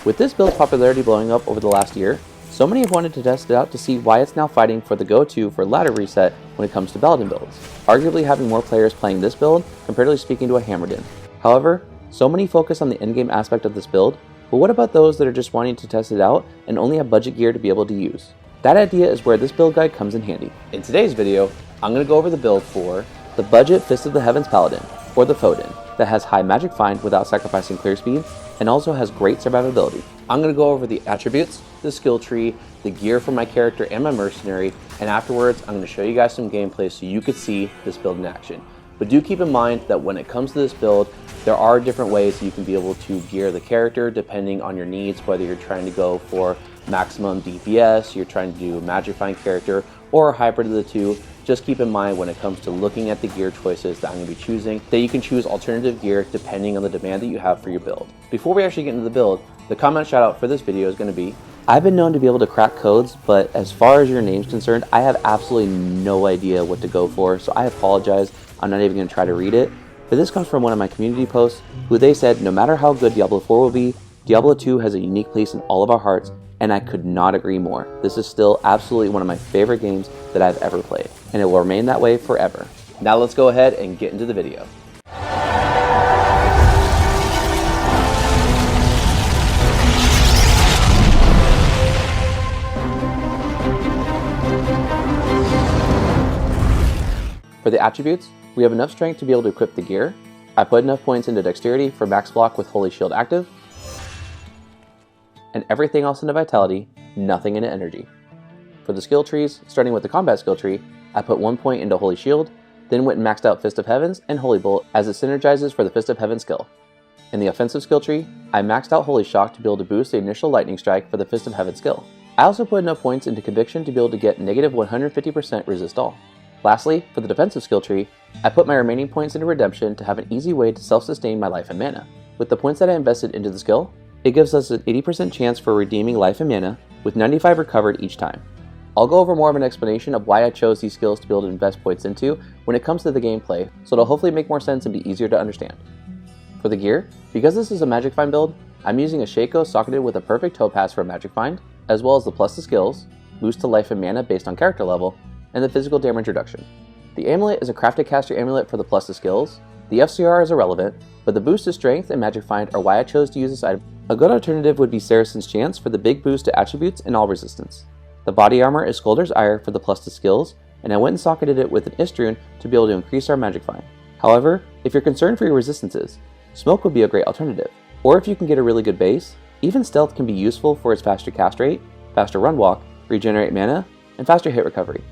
With this build's popularity blowing up over the last year, so many have wanted to test it out to see why it's now fighting for the go-to for ladder reset when it comes to Paladin builds, arguably having more players playing this build comparatively speaking to a FoHDin. However, so many focus on the endgame aspect of this build, but what about those that are just wanting to test it out and only have budget gear to be able to use? That idea is where this build guide comes in handy. In today's video, I'm going to go over the build for the budget Fist of the Heavens Paladin, or the FoHDin, that has high magic find without sacrificing clear speed, and also has great survivability. I'm going to go over the attributes, the skill tree, the gear for my character and my mercenary, and afterwards I'm going to show you guys some gameplay so you could see this build in action. But do keep in mind that when it comes to this build, there are different ways you can be able to gear the character depending on your needs, whether you're trying to go for maximum DPS, you're trying to do a magic find character, or a hybrid of the two. Just keep in mind when it comes to looking at the gear choices that I'm going to be choosing, that you can choose alternative gear depending on the demand that you have for your build. Before we actually get into the build, the comment shout out for this video is going to be, I've been known to be able to crack codes, but as far as your name's concerned, I have absolutely no idea what to go for, so I apologize. I'm not even going to try to read it. But this comes from one of my community posts, who they said, no matter how good Diablo 4 will be, Diablo 2 has a unique place in all of our hearts, and I could not agree more. This is still absolutely one of my favorite games that I've ever played, and it will remain that way forever. Now let's go ahead and get into the video. For the attributes, we have enough strength to be able to equip the gear. I put enough points into dexterity for max block with Holy Shield active, and everything else into vitality, nothing into energy. For the skill trees, starting with the combat skill tree, I put 1 point into Holy Shield, then went and maxed out Fist of Heavens and Holy Bolt as it synergizes for the Fist of Heaven skill. In the offensive skill tree, I maxed out Holy Shock to be able to boost the initial lightning strike for the Fist of Heaven skill. I also put enough points into Conviction to be able to get negative 150% resist all. Lastly, for the defensive skill tree, I put my remaining points into Redemption to have an easy way to self-sustain my life and mana. With the points that I invested into the skill, it gives us an 80% chance for redeeming life and mana, with 95 recovered each time. I'll go over more of an explanation of why I chose these skills to be able to invest points into when it comes to the gameplay, so it'll hopefully make more sense and be easier to understand. For the gear, because this is a magic find build, I'm using a Shaco socketed with a perfect topaz for a magic find, as well as the plus to skills, boost to life and mana based on character level, and the physical damage reduction. The amulet is a crafted caster amulet for the plus to skills. The FCR is irrelevant, but the boost to strength and magic find are why I chose to use this item. A good alternative would be Saracen's Chance for the big boost to attributes and all resistance. The body armor is Scolder's Ire for the plus to skills, and I went and socketed it with an Istrune to be able to increase our magic find. However, if you're concerned for your resistances, Smoke would be a great alternative. Or if you can get a really good base, even Stealth can be useful for its faster cast rate, faster run walk, regenerate mana, and faster hit recovery.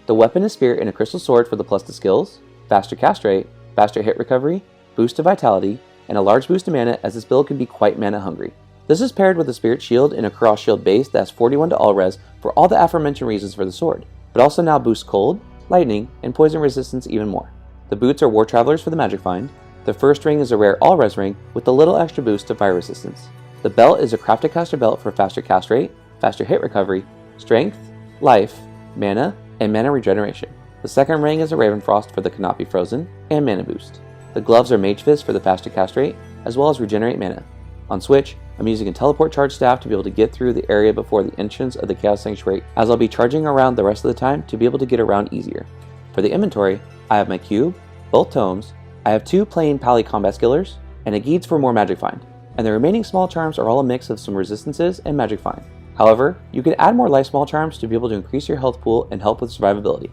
The weapon is Spirit and a Crystal Sword for the plus to skills, faster cast rate, faster hit recovery, boost to vitality, and a large boost to mana as this build can be quite mana hungry. This is paired with a Spirit Shield and a Cross Shield base that has 41 to all res for all the aforementioned reasons for the sword, but also now boosts cold, lightning, and poison resistance even more. The boots are War Travelers for the magic find. The first ring is a rare all res ring with a little extra boost to fire resistance. The belt is a crafted caster belt for faster cast rate, faster hit recovery, strength, life, mana, and mana regeneration. The second ring is a Ravenfrost for the Cannot Be Frozen and mana boost. The gloves are Mage Fist for the faster cast rate, as well as regenerate mana. On switch, I'm using a teleport charge staff to be able to get through the area before the entrance of the Chaos Sanctuary, as I'll be charging around the rest of the time to be able to get around easier. For the inventory, I have my cube, both tomes, I have 2 plain Pally combat skillers, and a Geeds for more magic find, and the remaining small charms are all a mix of some resistances and magic find. However, you can add more life small charms to be able to increase your health pool and help with survivability.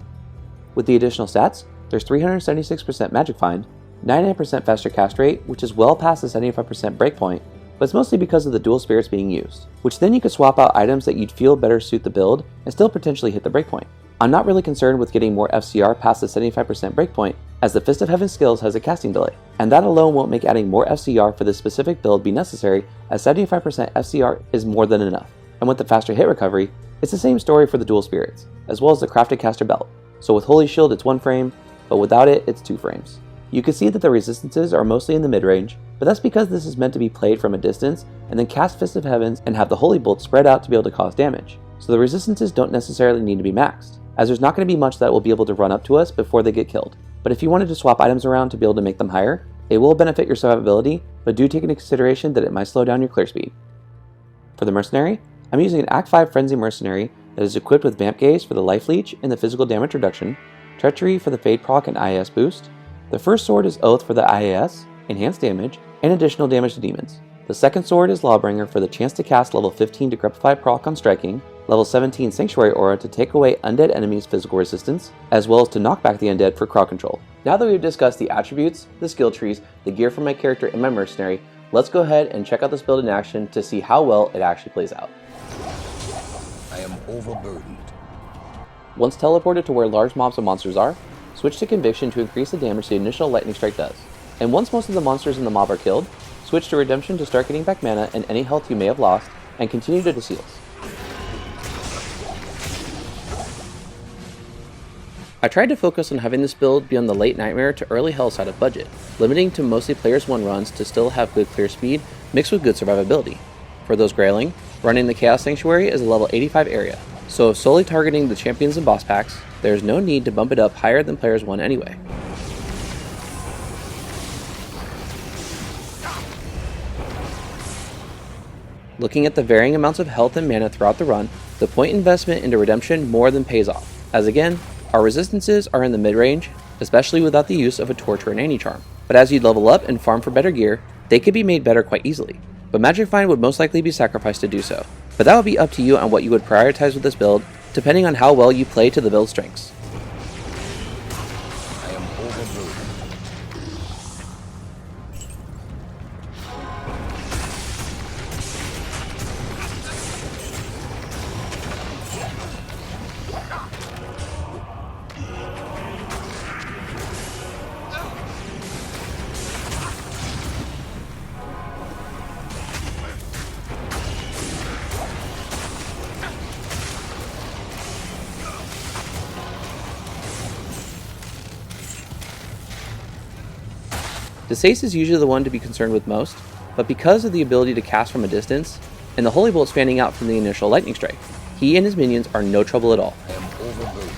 With the additional stats, there's 376% magic find, 99% faster cast rate, which is well past the 75% breakpoint, but it's mostly because of the dual spirits being used, which then you could swap out items that you'd feel better suit the build and still potentially hit the breakpoint. I'm not really concerned with getting more FCR past the 75% breakpoint, as the Fist of Heaven skills has a casting delay, and that alone won't make adding more FCR for this specific build be necessary, as 75% FCR is more than enough. And with the faster hit recovery, it's the same story for the dual spirits, as well as the crafted caster belt. So with Holy Shield it's 1 frame, but without it it's 2 frames. You can see that the resistances are mostly in the mid-range, but that's because this is meant to be played from a distance and then cast Fist of Heavens and have the Holy Bolt spread out to be able to cause damage. So the resistances don't necessarily need to be maxed, as there's not going to be much that will be able to run up to us before they get killed. But if you wanted to swap items around to be able to make them higher, it will benefit your survivability, but do take into consideration that it might slow down your clear speed. For the Mercenary, I'm using an Act 5 Frenzy Mercenary that is equipped with Vamp Gaze for the Life Leech and the physical damage reduction, Treachery for the Fade proc and IAS boost. The first sword is Oath for the IAS, enhanced damage, and additional damage to demons. The second sword is Lawbringer for the chance to cast level 15 Decrepify proc on striking, level 17 Sanctuary Aura to take away undead enemies' physical resistance, as well as to knock back the undead for crowd control. Now that we've discussed the attributes, the skill trees, the gear for my character and my mercenary, let's go ahead and check out this build in action to see how well it actually plays out. I am overburdened. Once teleported to where large mobs of monsters are, switch to Conviction to increase the damage the initial lightning strike does. And once most of the monsters in the mob are killed, switch to Redemption to start getting back mana and any health you may have lost, and continue to Seals. I tried to focus on having this build be on the late Nightmare to early Hell side of budget, limiting to mostly players 1 runs to still have good clear speed mixed with good survivability. For those grailing, running the Chaos Sanctuary is a level 85 area, so if solely targeting the champions and boss packs, there is no need to bump it up higher than players 1 anyway. Looking at the varying amounts of health and mana throughout the run, the point investment into Redemption more than pays off, as again, our resistances are in the mid-range, especially without the use of a Torch or an Anti-Charm, but as you level up and farm for better gear, they could be made better quite easily, but Magic Find would most likely be sacrificed to do so, but that would be up to you on what you would prioritize with this build, depending on how well you play to the build's strengths. I am overburdened. Desace is usually the one to be concerned with most, but because of the ability to cast from a distance, and the Holy Bolt fanning out from the initial lightning strike, he and his minions are no trouble at all. I am overburdened.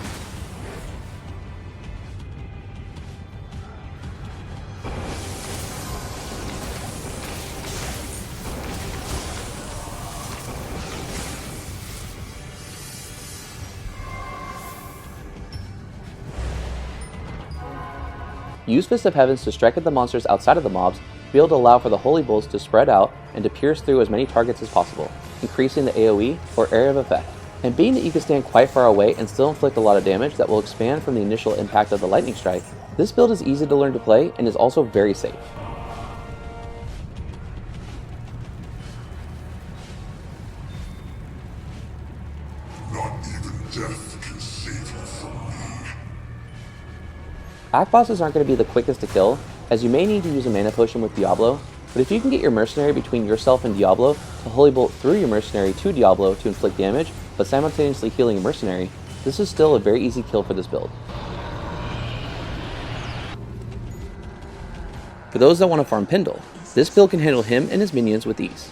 Use Fist of Heavens to strike at the monsters outside of the mobs to be able to allow for the Holy Bolts to spread out and to pierce through as many targets as possible, increasing the AoE or area of effect. And being that you can stand quite far away and still inflict a lot of damage that will expand from the initial impact of the lightning strike, this build is easy to learn to play and is also very safe. Not even death can save you from me. Act bosses aren't going to be the quickest to kill, as you may need to use a mana potion with Diablo, but if you can get your Mercenary between yourself and Diablo to Holy Bolt through your Mercenary to Diablo to inflict damage, but simultaneously healing your Mercenary, this is still a very easy kill for this build. For those that want to farm Pindle, this build can handle him and his minions with ease.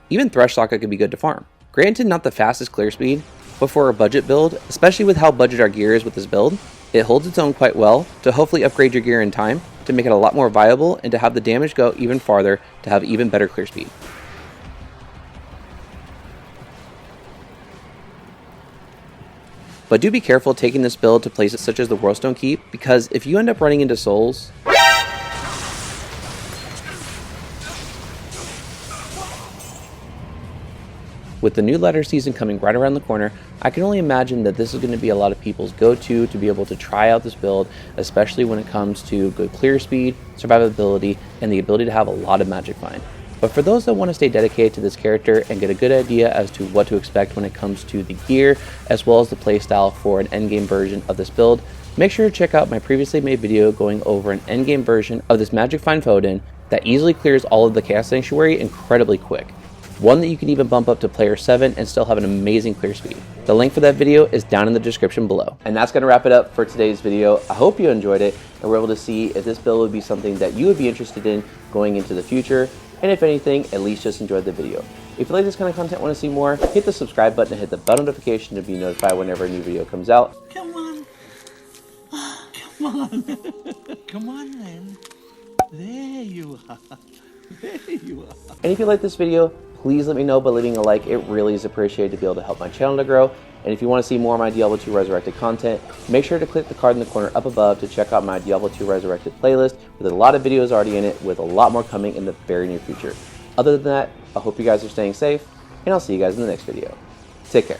Even Thresh Socket could be good to farm. Granted, not the fastest clear speed, but for a budget build, especially with how budget our gear is with this build, it holds its own quite well to hopefully upgrade your gear in time to make it a lot more viable and to have the damage go even farther to have even better clear speed. But do be careful taking this build to places such as the Whirlstone Keep, because if you end up running into souls, with the new ladder season coming right around the corner, I can only imagine that this is going to be a lot of people's go-to to be able to try out this build, especially when it comes to good clear speed, survivability, and the ability to have a lot of Magic Find. But for those that want to stay dedicated to this character and get a good idea as to what to expect when it comes to the gear, as well as the playstyle for an endgame version of this build, make sure to check out my previously made video going over an endgame version of this Magic Find FoHDin that easily clears all of the Chaos Sanctuary incredibly quick. One that you can even bump up to player 7 and still have an amazing clear speed. The link for that video is down in the description below. And that's going to wrap it up for today's video. I hope you enjoyed it and were able to see if this build would be something that you would be interested in going into the future. And if anything, at least just enjoyed the video. If you like this kind of content and want to see more, hit the subscribe button and hit the bell notification to be notified whenever a new video comes out. Come on. Come on. Come on, then. There you are. There you are. And if you like this video, please let me know by leaving a like. It really is appreciated to be able to help my channel to grow. And if you want to see more of my Diablo 2 Resurrected content, make sure to click the card in the corner up above to check out my Diablo 2 Resurrected playlist with a lot of videos already in it, with a lot more coming in the very near future. Other than that, I hope you guys are staying safe, and I'll see you guys in the next video. Take care.